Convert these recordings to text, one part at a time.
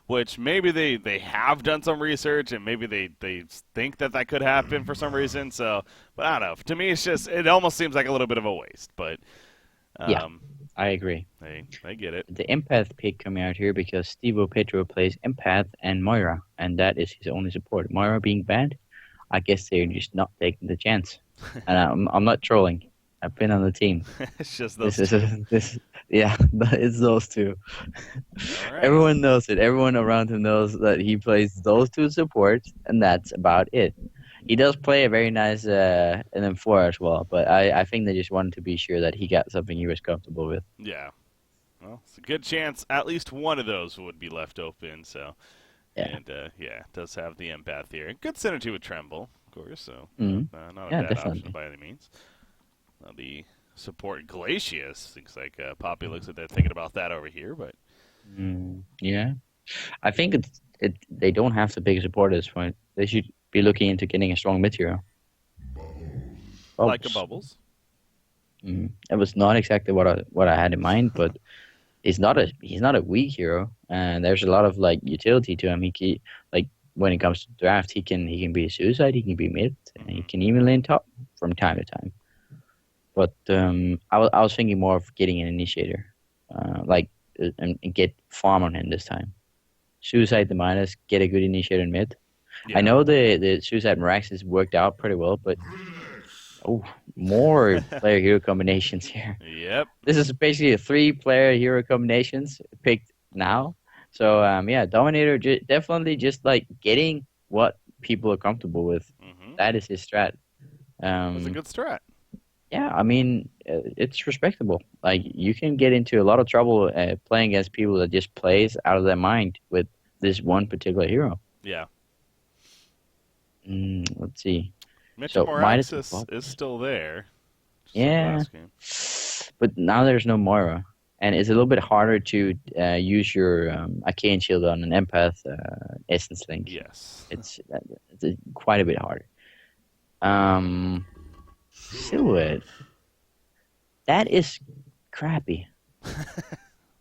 which maybe they have done some research and maybe they think that could happen for some reason. So, but I don't know. To me, it almost seems like a little bit of a waste. But Yeah, um, I agree. I get it. The empath pick coming out here because Stevo Petro plays empath and Moira, and that is his only support. Moira being banned, I guess they're just not taking the chance. And I'm not trolling. I've been on the team. It's just This those is two. this. Yeah, it's those two. All right. Everyone knows it. Everyone around him knows that he plays those two supports, and that's about it. He does play a very nice an M4 as well, but I think they just wanted to be sure that he got something he was comfortable with. Yeah. Well, it's a good chance at least one of those would be left open. So, Yeah. and yeah, it does have the empath here. Good synergy with Tremble, of course. So, Hmm. not a Yeah, bad option definitely. by any means. The support Glacius looks like Poppy looks like they're thinking about that over here, but Yeah, I think they don't have to pick a support at this point. They should be looking into getting a strong mid hero. like a Bubbles. bubbles. It was not exactly what I had in mind, but he's not a weak hero, and there's a lot of like utility to him. Like when it comes to draft, he can be a suicide, he can be mid, and he Hmm. can even lane top from time to time. But I was thinking more of getting an initiator, and get farm on him this time. Suicide the minus, get a good initiator in mid. I Yeah. know the Suicide Mirax has worked out pretty well, but oh, more player hero combinations here. Yep. This is basically a three-player hero combinations picked now. So yeah, Dominator definitely just like getting what people are comfortable with. Hmm. That is his strat. That's a Um, good strat. yeah, I mean it's respectable. Like you can get into a lot of trouble playing against people that just plays out of their mind with this one particular hero. Yeah. Let's see. Mitchell So Midas and Moraxis is Bubbles. still there, just like Yeah, last game. but now there's no Moira, and it's a little bit harder to use your Arcane Shield on an Empath Essence Link. Yes. It's quite a bit harder. Um, Silhouette. That is crappy.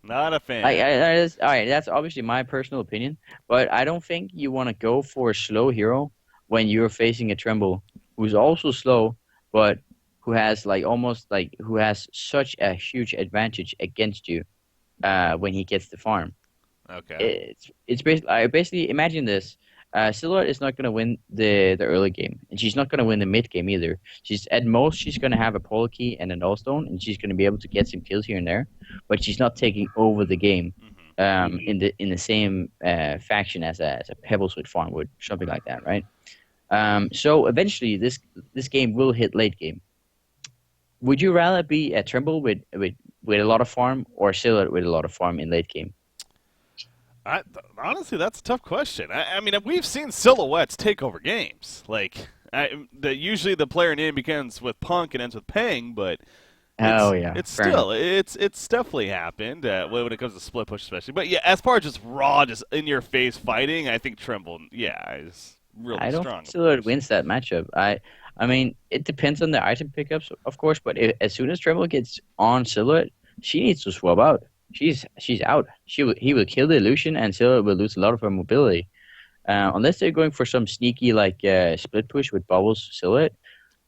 Not a fan. All right, that's obviously my personal opinion, but I don't think you want to go for a slow hero when you're facing a Tremble who's also slow, but who has who has such a huge advantage against you when he gets the farm. Okay. It's basically I basically imagine this. Silhouette is not going to win the early game, and she's not going to win the mid game either. She's going to have a pole key and an stone, and she's going to be able to get some kills here and there, but she's not taking over the game Hmm. in the same faction as a Pebbles with farm would, something like that, right? So eventually this game will hit late game. Would you rather be a Trimble with a lot of farm or Silhouette with a lot of farm in late game? Honestly, that's a tough question. I mean, we've seen silhouettes take over games. Usually the player name begins with Punk and ends with Peng, but Oh yeah, fair enough. it's definitely happened when it comes to split push, especially. But yeah, as far as just raw, just in your face fighting, I think Trimble, yeah, is really I don't strong, think of Silhouette course. wins that matchup. I mean, it depends on the item pickups, of course, but as soon as Tremble gets on Silhouette, she needs to swap out. She's out. He will kill the illusion, and Silhouette will lose a lot of her mobility. Unless they're going for some sneaky split push with Bubbles Silhouette,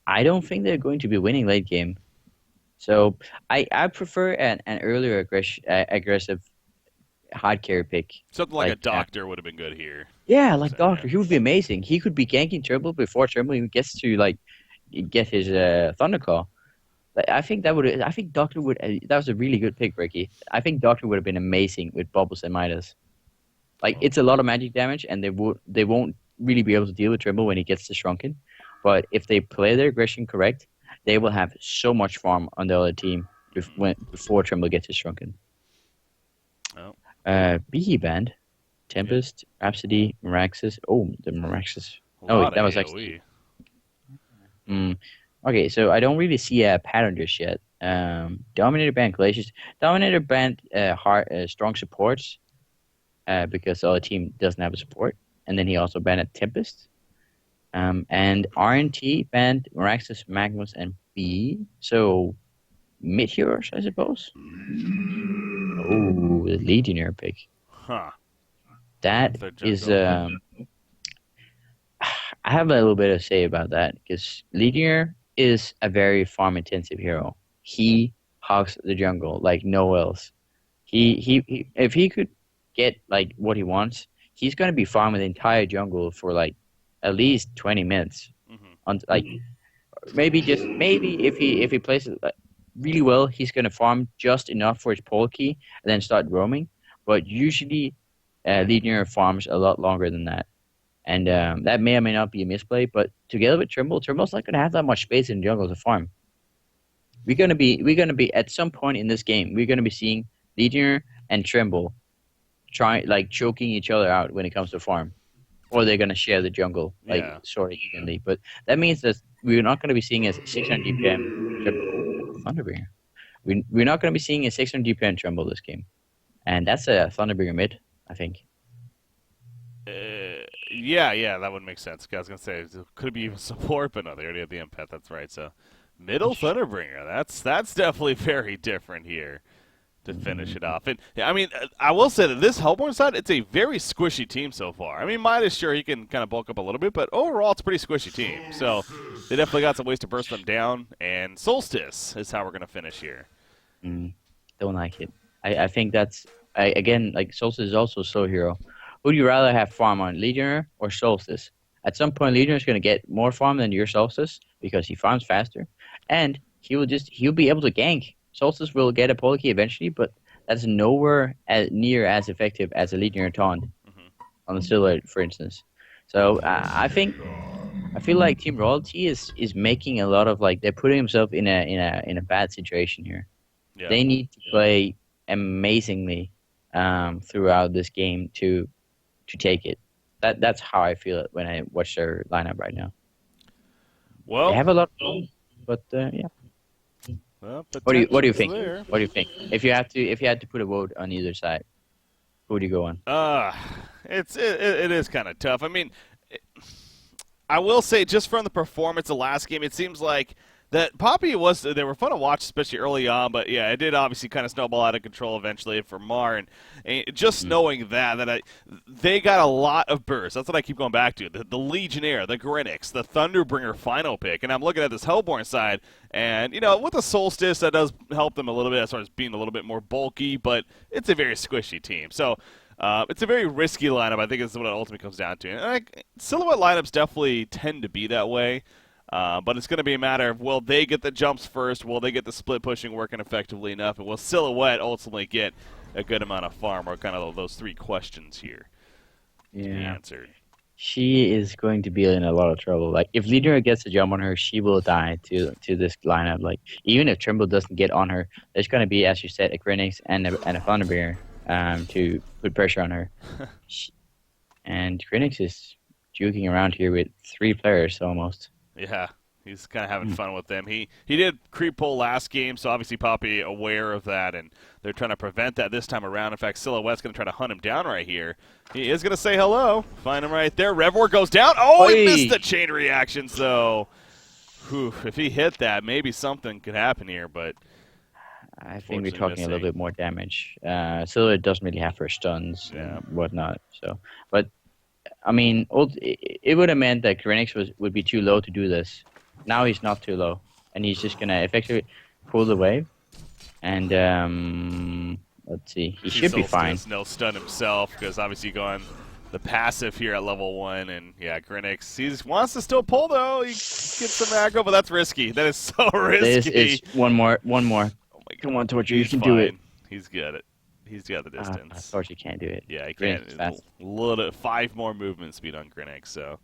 I don't think they're going to be winning late game. So I prefer an earlier aggressive hard carry pick. Something like a Like doctor would have been good here. yeah, So, like yeah. Doctor, he would be amazing. He could be ganking Trimble before Trimble even gets to get his Thunderclaw. I think Doctor would. That was a really good pick, Ricky. I think Doctor would have been amazing with Bubbles and Midas. Like Well, it's a lot of magic damage, and they won't really be able to deal with Trimble when he gets to Shrunken. But if they play their aggression correct, they will have so much farm on the other team before Trimble gets his Shrunken. well, Behe Band, yeah, Tempest, Rhapsody, Miraxis. Oh, the Miraxis. a Oh, lot of that was actually. AOE. Mm, okay, so I don't really see a pattern just yet. Dominator Band Glaciers. Dominator Band strong supports because the other team doesn't have a support. And then he also banned a Tempest. And RNT banned Miraxis, Magnus, and B. So mid heroes, I suppose. Oh, the Legionnaire pick. Huh. That Their is, jungle. I have a little bit to say about that because Linear is a very farm intensive hero. He hogs the jungle like no else. He if he could get like what he wants, he's gonna be farming the entire jungle for like at least 20 minutes. Hmm. On like maybe if he plays it really well, he's gonna farm just enough for his pole key and then start roaming. But usually, Linear farms a lot longer than that. And that may or may not be a misplay, but together with Trimble, Trimble's not going to have that much space in the jungle to farm. We're gonna be at some point in this game, we're gonna be seeing Legionnaire and Trimble try like choking each other out when it comes to farm, or they're gonna share the jungle like Yeah. sort of evenly. But that means that we're not gonna be seeing a 600 DPM Trimble. Oh, Thunderbringer. We're not gonna be seeing a 600 DPM Trimble this game, and that's a Thunderbringer mid, I think. Yeah, that would make sense. I was gonna say it could be even support, but no, they already have the empath. That's right. So middle Thunderbringer. That's definitely very different here to finish it off. And yeah, I mean, I will say that this Hellborn side, it's a very squishy team so far. I mean, Midas, sure, he can kind of bulk up a little bit, but overall, it's a pretty squishy team. So they definitely got some ways to burst them down. And Solstice is how we're gonna finish here. Mm, don't like it. I think that's again like Solstice is also a slow hero. Would you rather have farm on Legionnaire or Solstice? At some point, Legionnaire is going to get more farm than your Solstice because he farms faster, and he'll be able to gank. Solstice will get a Poliki eventually, but that's nowhere near as effective as a Legionnaire taunt Hmm. on the Silhouette, for instance. So I feel like Team Royalty is making a lot of like they're putting themselves in a bad situation here. Yeah. They need to play amazingly throughout this game to take it. That's how I feel it when I watch their lineup right now. They Well, have a lot, but yeah. What do you potential's think? there. What do you think? If you had to put a vote on either side, who would you go on? Uh, it is kind of tough. I mean, I will say just from the performance of last game, it seems like that PAPI was they were fun to watch, especially early on. But yeah, it did obviously kind of snowball out of control eventually for Mar, and just Mm. knowing they got a lot of bursts. That's what I keep going back to. The Legionnaire, the Grinix, the Thunderbringer final pick, and I'm looking at this Hellborn side, and with the Solstice that does help them a little bit as far as being a little bit more bulky, but it's a very squishy team. So. It's a very risky lineup. I think is what it ultimately comes down to. And silhouette lineups definitely tend to be that way. But it's going to be a matter of will they get the jumps first? Will they get the split pushing working effectively enough? And will Silhouette ultimately get a good amount of farm? Or kind of those three questions here to be Yeah, answered. she is going to be in a lot of trouble. Like if Leader gets a jump on her, she will die to this lineup. Like even if Trimble doesn't get on her, there's going to be, as you said, a Grenix and a Thunderbear to put pressure on her. She, and Grenix is joking around here with three players almost. Yeah, he's kind of having fun with them. He did creep pull last game, so obviously PAPI aware of that, and they're trying to prevent that this time around. In fact, Silhouette's going to try to hunt him down right here. He is going to say hello. Find him right there. Revor goes down. Oh, he Oi! missed the chain reactions, though. Whew, if he hit that, maybe something could happen here, but I think we're unfortunately talking a little bit more damage. Silhouette doesn't really have her stuns Yeah. and whatnot. So, but I mean, it would have meant that Grenix would be too low to do this. Now he's not too low, and he's just gonna effectively pull the wave. And let's see, he should be fine. No stun himself because obviously going the passive here at level 1, and yeah, Grinix he wants to still pull though. He gets some aggro, but that's risky. That is so risky. This is one more. Oh my Come God. on, Torture, you He's can do it. fine. He's got it. He's got the distance. Torture can't do it. Yeah, he Grenix can't. is fast. Little 5 more movement speed on Grinix. So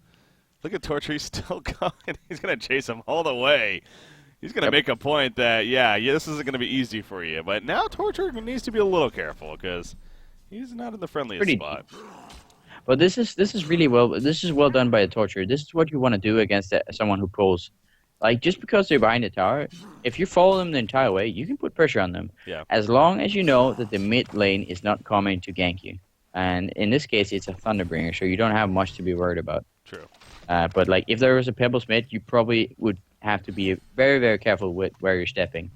look at Torture. He's still going. He's gonna chase him all the way. He's gonna make a point that yeah, this isn't gonna be easy for you. But now Torture needs to be a little careful because he's not in the friendliest Pretty spot. But this is really well. This is well done by the Torture. This is what you want to do against someone who pulls. Like just because they're behind the tower, if you follow them the entire way, you can put pressure on them. Yeah. As long as you know that the mid lane is not coming to gank you. And in this case, it's a Thunderbringer, so you don't have much to be worried about. True. But like if there was a Pebbles mid, you probably would have to be very, very careful with where you're stepping.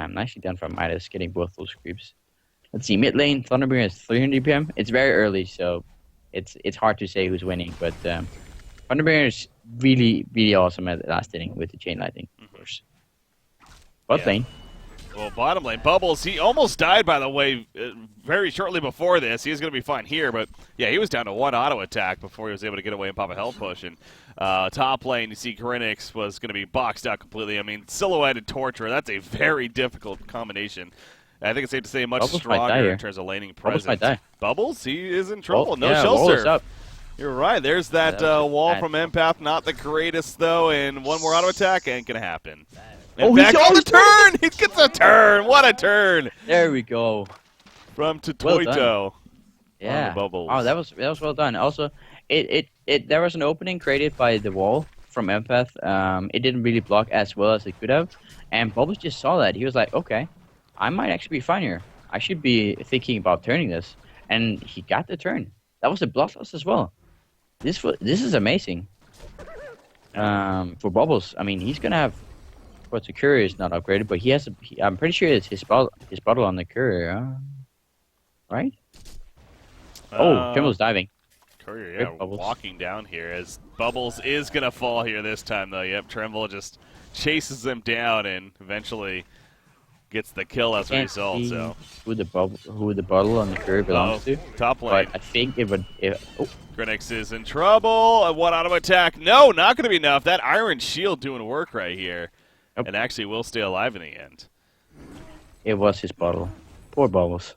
Nicely done from Midas, getting both those creeps. Let's see, mid lane, Thunderbringer is 300 DPM. It's very early, so it's hard to say who's winning, but Thunderbringer is really really awesome at the last inning with the chain lightning, of course. Bot lane. Well, bottom lane, Bubbles, he almost died, by the way, very shortly before this. He's going to be fine here, but, yeah, he was down to 1 auto attack before he was able to get away and pop a health push. And top lane, you see Grinix was going to be boxed out completely. I mean, Silhouette and Torture, that's a very difficult combination. I think it's safe to say much Bubbles stronger in terms of laning presence. Bubbles might die. Bubbles, he is in trouble. Wall, no yeah, shell wall is serve. up. You're right. There's that wall from Empath. Not the greatest, though, and one more auto attack ain't going to happen. And back on the turn! He gets a turn! What a turn! There we go. From Totoito. Well yeah. Bubbles. Oh, that was well done. Also, there was an opening created by the wall from Empath. It didn't really block as well as it could have, and Bubbles just saw that. He was like, okay, I might actually be fine here. I should be thinking about turning this, and he got the turn. That was a block loss as well. This is amazing. For Bubbles, I mean, he's gonna have. But the courier is not upgraded, but he has. I'm pretty sure it's his bottle on the courier, right? Trimble's diving. Courier, yeah, walking down here as Bubbles is gonna fall here this time, though. Yep, Trimble just chases him down and eventually gets the kill as a result. So who the bottle on the courier belongs to? Top lane. But I think it would. Grinix is in trouble. One auto attack. No, not gonna be enough. That Iron Shield doing work right here. Yep. And actually will stay alive in the end. It was his bottle. Poor Bubbles.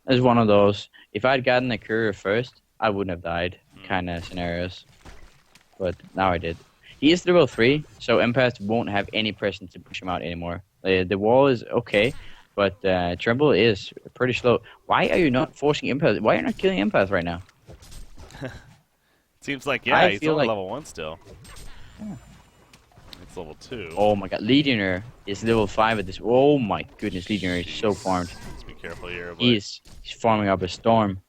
It's one of those. If I'd gotten a courier first, I wouldn't have died kind of scenarios. But now I did. He is level 3, so Empath won't have any presence to push him out anymore. The wall is okay, but Trimble is pretty slow. Why are you not forcing Empath? Why are you not killing Empath right now? Seems like, yeah, he's only level 1 still. Yeah. Level 2. Oh my god, Legionnaire is level 5 at this. Oh my goodness, Legionnaire is so farmed. Let's be careful here. He's farming up a storm.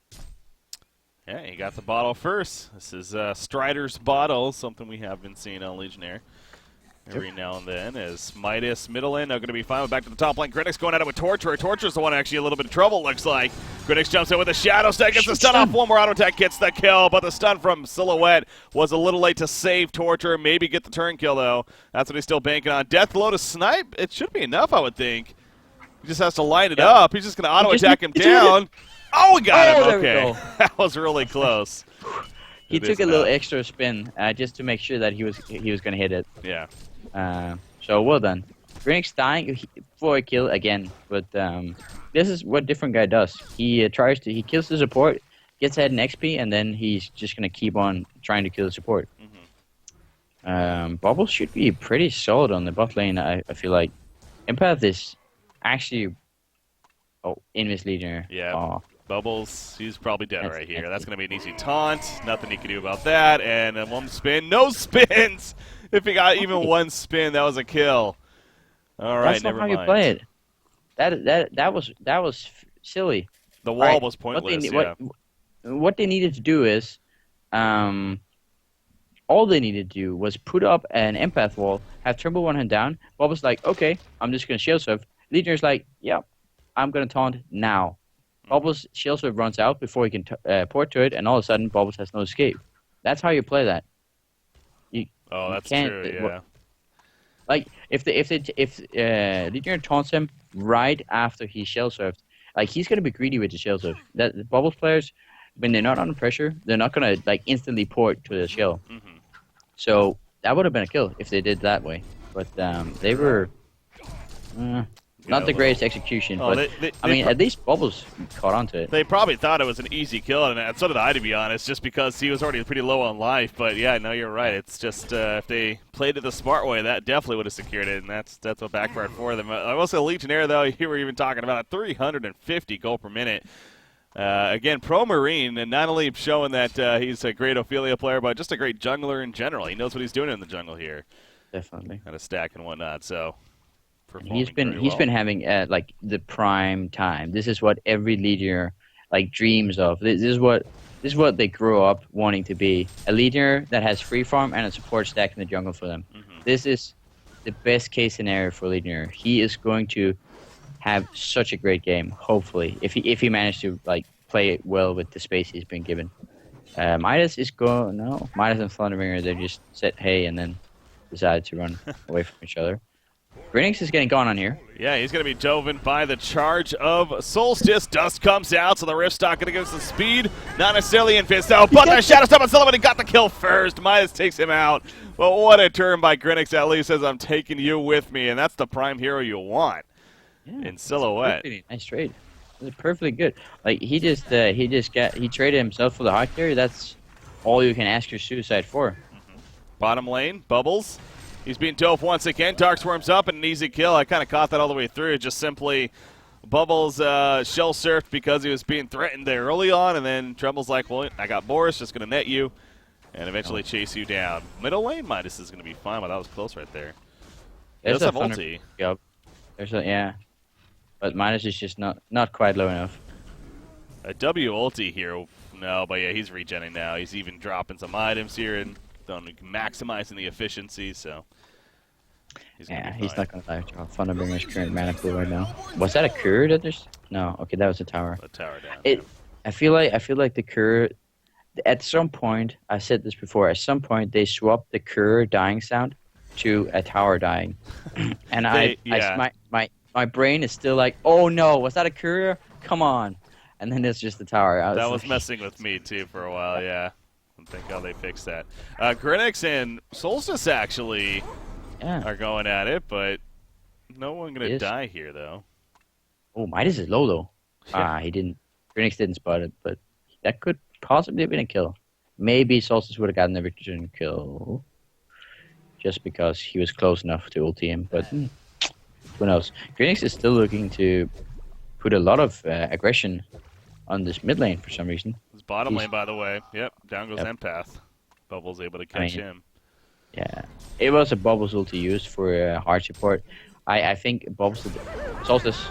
Yeah, he got the bottle first. This is Strider's bottle, something we have been seeing on Legionnaire every now and then. As Midas, middle lane, now going to be fine. Back to the top lane. Grinix going at it with Torture. Torture's the one actually a little bit of trouble, looks like. Grinix jumps in with a Shadow Step, gets the stun off. One more auto attack gets the kill, but the stun from Silhouette was a little late to save Torture. Maybe get the turn kill, though. That's what he's still banking on. Deathblow to snipe. It should be enough, I would think. He just has to line it up. He's just going to auto attack him down. Oh, we got him. Okay. That was really close. He took a little extra spin just to make sure that he was going to hit it. Yeah. So well done. Grinix dying for a kill again, but this is what different guy does. He he kills the support, gets ahead in XP, and then he's just gonna keep on trying to kill the support. Bubbles should be pretty solid on the bot lane. I feel like Empath is actually in this Legionnaire. Yeah. Oh. Bubbles, he's probably dead right here. That's going to be an easy taunt. Nothing he can do about that. And one spin. No spins! If he got even one spin, that was a kill. All right, never mind. That's not how you play it. That was silly. The wall was pointless, what they needed to do is, all they needed to do was put up an Empath wall, have Trimble one hand down. Bubbles like, okay, I'm just going to shield serve. Legionnaires like, yeah, I'm going to taunt now. Bubbles shield serve runs out before he can port to it, and all of a sudden Bubbles has no escape. That's how you play that. That's true. Yeah. Like if Legionnaire taunts him right after he shell served, like he's gonna be greedy with the shell serve. That the Bubbles players, when they're not under pressure, they're not gonna like instantly port to the shell. So that would have been a kill if they did that way. But they were. Not the greatest execution, but I mean, at least Bubbles caught onto it. They probably thought it was an easy kill, and so did I, to be honest, just because he was already pretty low on life. But yeah, no, you're right. It's just if they played it the smart way, that definitely would have secured it, and that's what backfired for them. I will say Legionnaire, though, you were even talking about a 350 goal per minute. Again, Pro Marine, and not only showing that he's a great Ophelia player, but just a great jungler in general. He knows what he's doing in the jungle here. Definitely. Got a stack and whatnot, so... He's been having like the prime time. This is what every Legionnaire like dreams of. This is what they grew up wanting to be. A Legionnaire that has free farm and a support stack in the jungle for them. This is the best case scenario for Legionnaire. He is going to have such a great game. Hopefully, if he managed to like play it well with the space he's been given. Midas is going. No, Midas and Thunderbringer, they just said hey and then decided to run away from each other. Grinix is getting gone on here. Yeah, he's going to be dove in by the charge of Solstice. Dust comes out, so the Rift's not going to give us the speed. Not necessarily in Fist, though, but the Shadow Step on Sullivan, he got the kill first. Midas takes him out. But what a turn by Grinix. At least says, I'm taking you with me, and that's the prime hero you want in Silhouette. Nice trade. It was perfectly good. Like, he traded himself for the hot carry. That's all you can ask your Suicide for. Bottom lane, Bubbles. He's being dove once again. Dark Swarms up and an easy kill. I kind of caught that all the way through. Just simply Bubbles shell surfed because he was being threatened there early on, and then Tremble's like, well, I got Boris, just going to net you, and eventually chase you down. Middle lane, Midas is going to be fine, but that was close right there. There's a ulti. Yep. Yeah. But Midas is just not quite low enough. A W ulti here. No, but yeah, he's regenning now. He's even dropping some items here and maximizing the efficiency, so he's not going to die. Thunderbringer's current mana pool right now. Was that a Cure that there's? No, okay, that was a tower. A tower down. I feel like the Cure. At some point, I said this before. At some point, they swapped the Cure dying sound to a tower dying, and my brain is still like, oh no, was that a Cure? Come on, and then it's just the tower. That was messing with me too for a while. Yeah. Thank God they fixed that. Grinix and Solstice actually are going at it, but no one going to die here, though. Oh, Midas is low, though. Yeah. Grinix didn't spot it, but that could possibly have been a kill. Maybe Solstice would have gotten the return kill just because he was close enough to ulti him, but who knows. Grinix is still looking to put a lot of aggression on this mid lane for some reason. His bottom lane, by the way. Yep, down goes Empath. Bubbles able to catch him. Yeah, it was a Bubbles ulti used for hard support. I think Bubbles Solstice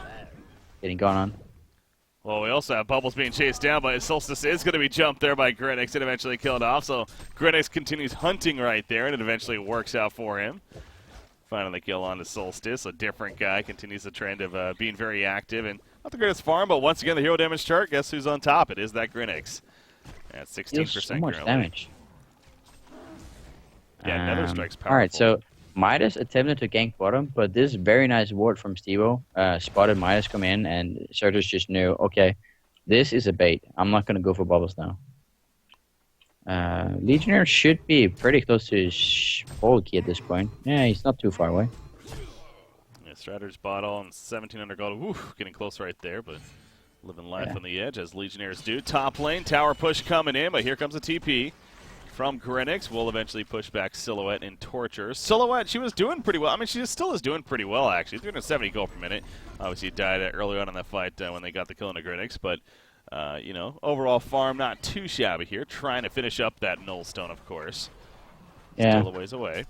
getting gone on. Well, we also have Bubbles being chased down, but Solstice is going to be jumped there by Grinix and eventually killed off. So Grinix continues hunting right there, and it eventually works out for him. Finally kill on to Solstice. A different guy continues the trend of being very active and not the greatest farm, but once again, the hero damage chart, guess who's on top? It is that Grinix. At 16% so much currently. damage. Yeah, Nether Strike's powerful. Alright, so Midas attempted to gank bottom, but this very nice ward from Stevo spotted Midas come in, and Certus just knew, okay, this is a bait. I'm not going to go for Bubbles now. Legionnaire should be pretty close to his full key at this point. Yeah, he's not too far away. Stratter's bot on 1700 gold. Woo, getting close right there, but living life on the edge as Legionnaires do. Top lane, tower push coming in, but here comes a TP from Grinix. We'll eventually push back Silhouette and Torture. Silhouette, she was doing pretty well. I mean, she still is doing pretty well, actually. 370 gold per minute. Obviously, died early on in that fight when they got the kill into Grinix, but, you know, overall farm not too shabby here. Trying to finish up that Nullstone, of course. Yeah. Still a ways away.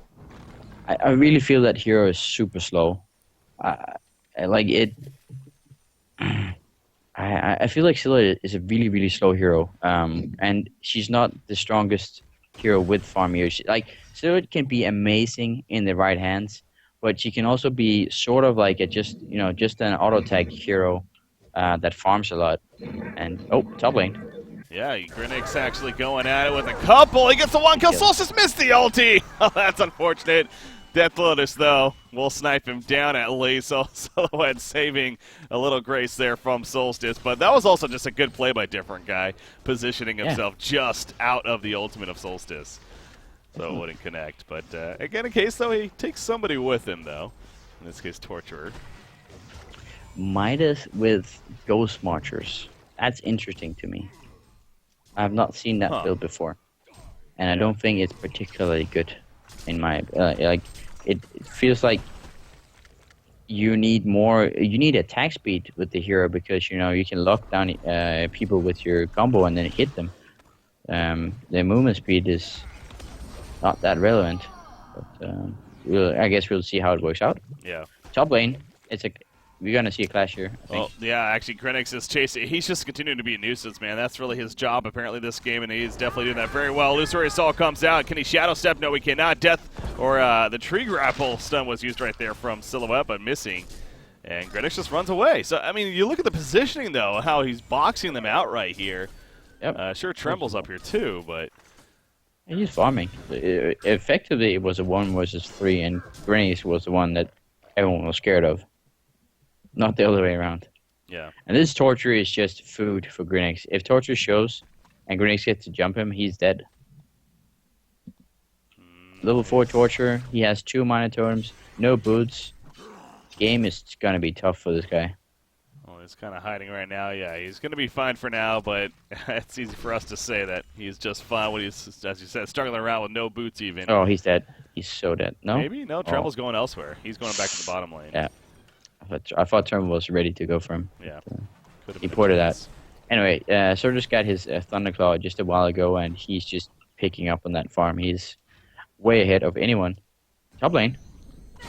I really feel that hero is super slow. I feel like Silhouette is a really, really slow hero, and she's not the strongest hero with farm heroes. Silhouette can be amazing in the right hands, but she can also be sort of like just an auto tag hero that farms a lot. And top lane. Yeah, Grinix actually going at it with a couple. He gets the one kill. Solstice missed the ulti. Oh, that's unfortunate. Death Lotus, though, will snipe him down at least. So Silhouette saving a little grace there from Solstice. But that was also just a good play by different guy, positioning himself just out of the ultimate of Solstice. So it wouldn't connect. But again, in case, though, he takes somebody with him, though. In this case, Torturer. Midas with Ghost Marchers. That's interesting to me. I have not seen that build before. And I don't think it's particularly good. In my it feels like you need attack speed with the hero because you can lock down people with your combo and then hit them. The movement speed is not that relevant, but I guess we'll see how it works out. Yeah. Top lane, we're gonna see a clash here. I think. Well, yeah, actually, Grinix is chasing. He's just continuing to be a nuisance, man. That's really his job, apparently, this game, and he's definitely doing that very well. Illusory Assault comes out. Can he Shadow Step? No, he cannot. Death, or the Tree Grapple stun was used right there from Silhouette, but missing. And Grinix just runs away. So, I mean, you look at the positioning, though, how he's boxing them out right here. Yep. Sure, Tremble's up here too, but He's farming. Effectively, it was a 1 versus 3, and Grennies was the one that everyone was scared of. Not the other way around. yeah. And this Torture is just food for Grenix. If Torture shows and Grenix gets to jump him, he's dead. Level 4 Torture. He has 2 minor totems, no boots. Game is gonna be tough for this guy. Well, he's kind of hiding right now. Yeah, he's going to be fine for now, but it's easy for us to say that he's just fine when he's, as you said, struggling around with no boots even. Oh, he's dead. He's so dead. No? Maybe? No, Tremble's going elsewhere. He's going back to the bottom lane. Yeah. I thought Tremble was ready to go for him. Yeah. He ported that. Anyway, Surge got his Thunderclaw just a while ago, and he's just picking up on that farm. He's way ahead of anyone. Top lane.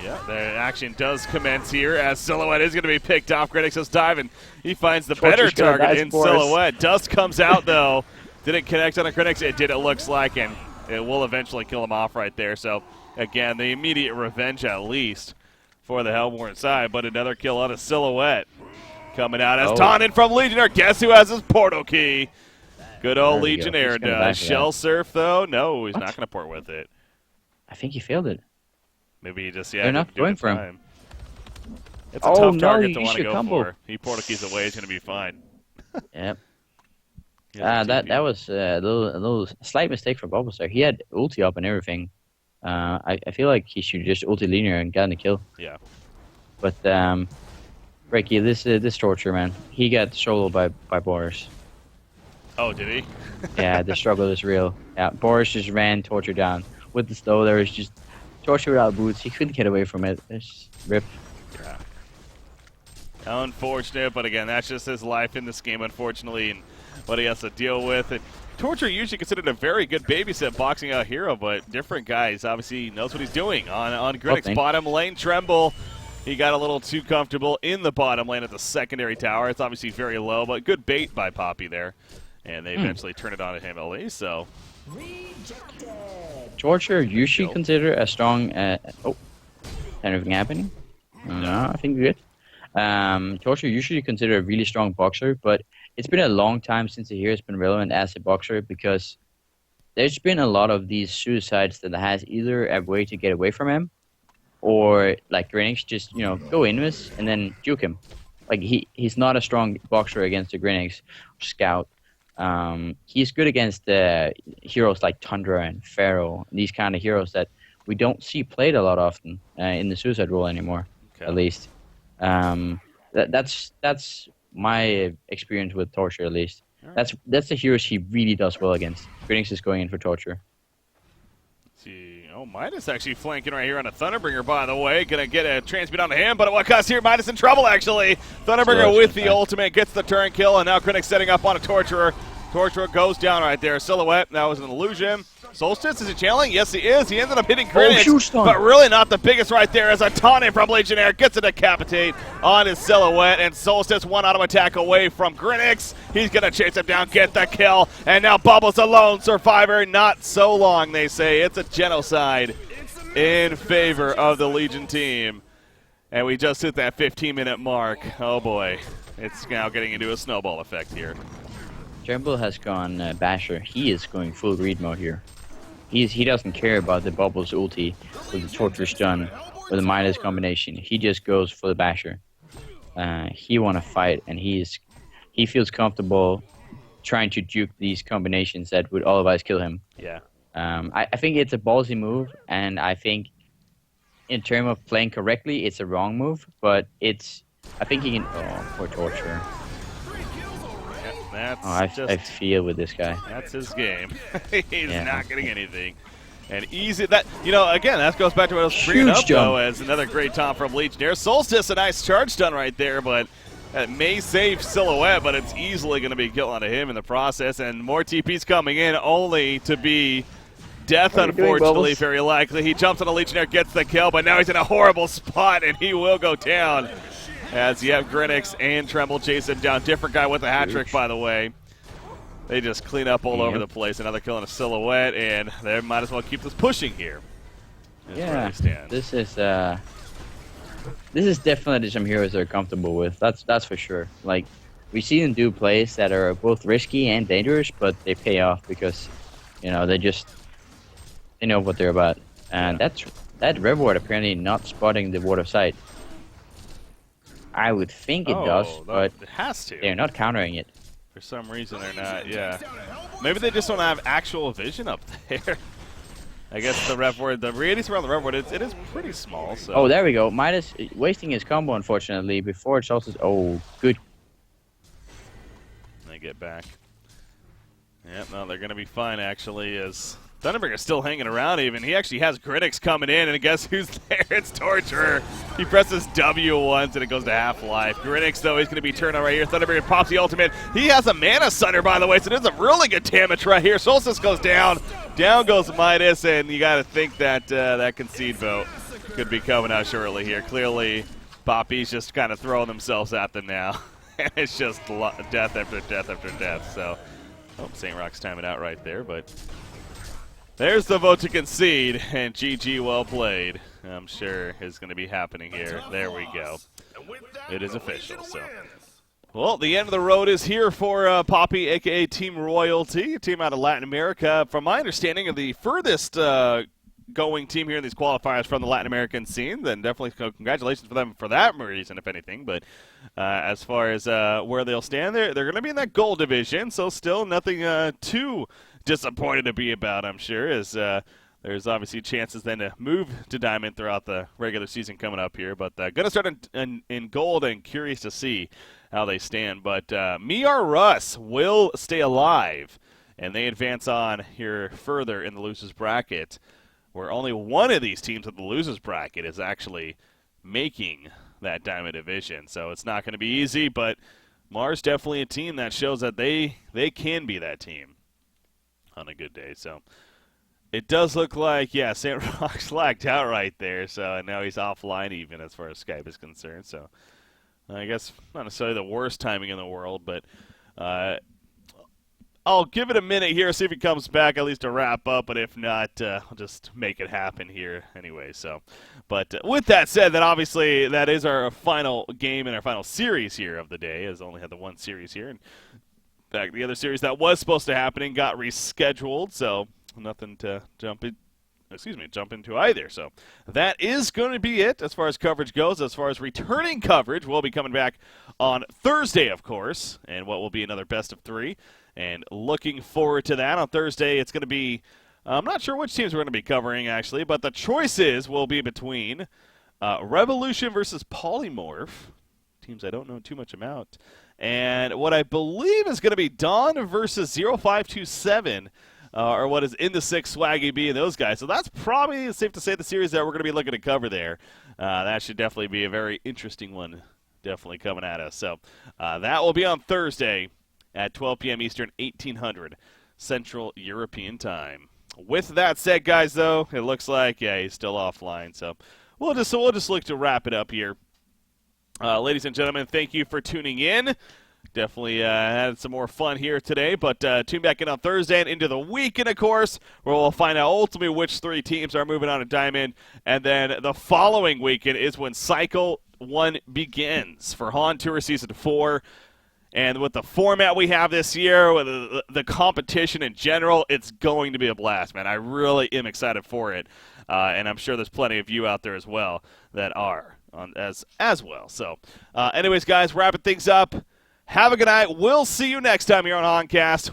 Yeah, the action does commence here as Silhouette is going to be picked off. Grenix is diving. He finds the better target in Silhouette. Dust comes out, though. Didn't connect on a Grenix. It did, it looks like, and it will eventually kill him off right there. So, again, the immediate revenge at least for the Hellborn side, but another kill on a Silhouette. Coming out as taunted from Legionnaire. Guess who has his portal key? Good old Legionnaire does. Shell Surf, though? No, he's not going to port with it. I think he failed it. Maybe he just, They're not going for him. It's a tough target to want to go for. He portal keys away, he's going to be fine. Yep. That was a little slight mistake from Bulbasaur. He had ulti up and everything. I feel like he should just ulti linear and gotten the kill. Yeah. But Reiki, this Torture, man, he got soloed by Boris. Oh, did he? Yeah, the struggle is real. Yeah, Boris just ran Torture down with the slow. There was just Torture without boots. He couldn't get away from it. It's just rip. Yeah. Unfortunate, but again, that's just his life in this game, unfortunately, and what he has to deal with. And Torture usually considered a very good babysit boxing out hero, but different guys. Obviously, he knows what he's doing on Grenix's bottom lane. Tremble, he got a little too comfortable in the bottom lane at the secondary tower. It's obviously very low, but good bait by PAPI there. And they eventually turn it on to him at least, so. Torture usually considered a strong. Anything happening? No, I think we're good. Torture usually considered a really strong boxer, but it's been a long time since the hero's been relevant as a boxer because there's been a lot of these suicides that has either a way to get away from him, or like Grenix just go invis and then juke him. Like he's not a strong boxer against the Grenix Scout. He's good against heroes like Tundra and Pharaoh, these kind of heroes that we don't see played a lot often in the suicide role anymore, at least. That's my experience with Torture, at least. Right. That's the heroes he really does well against. Grenix is going in for Torture. Let's see. Oh, Midas actually flanking right here on a Thunderbringer, by the way. Gonna get a transmute onto him, but at what cost here? Midas in trouble, actually. Thunderbringer with the ultimate, gets the turn kill, and now Grenix setting up on a Torturer. Torturer goes down right there. Silhouette, that was an illusion. Solstice, is he channeling? Yes, he is. He ended up hitting Grenix, but really not the biggest right there as a taunting from Legionnaire gets a decapitate on his Silhouette, and Solstice one auto attack away from Grenix. He's going to chase him down, get the kill, and now Bubbles a lone survivor. Not so long, they say. It's a genocide in favor of the Legion team. And we just hit that 15-minute mark. Oh, boy. It's now getting into a snowball effect here. Tremble has gone Basher. He is going full greed mode here. He doesn't care about the Bubbles ulti with the Torture stun or the Midas combination. He just goes for the Basher. He want to fight, and he feels comfortable trying to juke these combinations that would otherwise kill him. Yeah. I think it's a ballsy move, and I think in terms of playing correctly, it's a wrong move. But I think he can. Oh, poor Torture. I feel with this guy. That's his game. He's not getting anything. And easy that again, that goes back to what I was bringing up though, as another great taunt from Legionnaire. Solstice, a nice charge done right there, but that may save Silhouette, but it's easily going to be killing onto him in the process. And more TPs coming in, only to be death, unfortunately, very likely. He jumps on a Legionnaire, gets the kill, but now he's in a horrible spot, and he will go down. As you have Grenix and Tremble chase him down. Different guy with a hat trick, by the way. They just clean up all over the place. Another kill in a Silhouette, and they might as well keep this pushing here. This is definitely some heroes they're comfortable with. That's for sure. Like we see them do plays that are both risky and dangerous, but they pay off because, they know what they're about. And that reward apparently not spotting the ward of sight. I would think it does, but it has to. they're not countering it. For some reason they're not, yeah. Maybe they just don't have actual vision up there. I guess the radius around the rev ward, it is pretty small. So. Oh, there we go. Midas wasting his combo, unfortunately, before it's also... Oh, good. They get back. Yep, no, they're going to be fine, actually, as Thunderbringer's still hanging around even. He actually has Critics coming in, and guess who's there? It's Torturer. He presses W once, and it goes to half-life. Critics, though, he's going to be turned on right here. Thunderbringer pops the ultimate. He has a Mana Sunder, by the way, so there's some really good damage right here. Solstice goes down. Down goes Midas, and you got to think that that concede vote could be coming out shortly here. Clearly, PAPI's just kind of throwing themselves at them now. And it's just death after death after death. So, St. Rock's timing out right there, but there's the vote to concede, and GG, well played. I'm sure is going to be happening here. There we go. It is official. So, well, the end of the road is here for PAPI, a.k.a. Team Royalty, a team out of Latin America. From my understanding of the furthest going team here in these qualifiers from the Latin American scene, then definitely congratulations for them for that reason, if anything. But as far as where they'll stand, they're going to be in that gold division, so still nothing too disappointed to be about, I'm sure, as there's obviously chances then to move to Diamond throughout the regular season coming up here. But going to start in gold, and curious to see how they stand. But Miar Russ will stay alive, and they advance on here further in the losers bracket, where only one of these teams in the losers bracket is actually making that Diamond division. So it's not going to be easy, but Mars definitely a team that shows that they can be that team on a good day. So it does look like, yeah, St. Rock's lagged out right there, so now he's offline even as far as Skype is concerned. So I guess not necessarily the worst timing in the world, but I'll give it a minute here, see if he comes back at least to wrap up, but if not, I'll just make it happen here anyway. So, but with that said, then obviously that is our final game and our final series here of the day, as only had the one series here. And in fact, the other series that was supposed to happen got rescheduled, so nothing to jump into either. So that is going to be it as far as coverage goes. As far as returning coverage, we'll be coming back on Thursday, of course, and what will be another best of three. And looking forward to that. On Thursday, it's going to be, I'm not sure which teams we're going to be covering, actually, but the choices will be between Revolution versus Polymorph, teams I don't know too much about, and what I believe is going to be Dawn versus 0527, or what is in the 6 Swaggy B and those guys. So that's probably safe to say the series that we're going to be looking to cover there. That should definitely be a very interesting one, definitely coming at us. So that will be on Thursday at 12 p.m. Eastern, 1800 Central European Time. With that said, guys, though, it looks like, yeah, he's still offline. So we'll just look to wrap it up here. Ladies and gentlemen, thank you for tuning in. Definitely had some more fun here today, but tune back in on Thursday and into the weekend, of course, where we'll find out ultimately which 3 teams are moving on to Diamond. And then the following weekend is when Cycle 1 begins for Han Tour Season 4. And with the format we have this year, with the competition in general, it's going to be a blast, man. I really am excited for it. And I'm sure there's plenty of you out there as well that are as well. So anyways, guys, wrapping things up. Have a good night. We'll see you next time here on Honcast.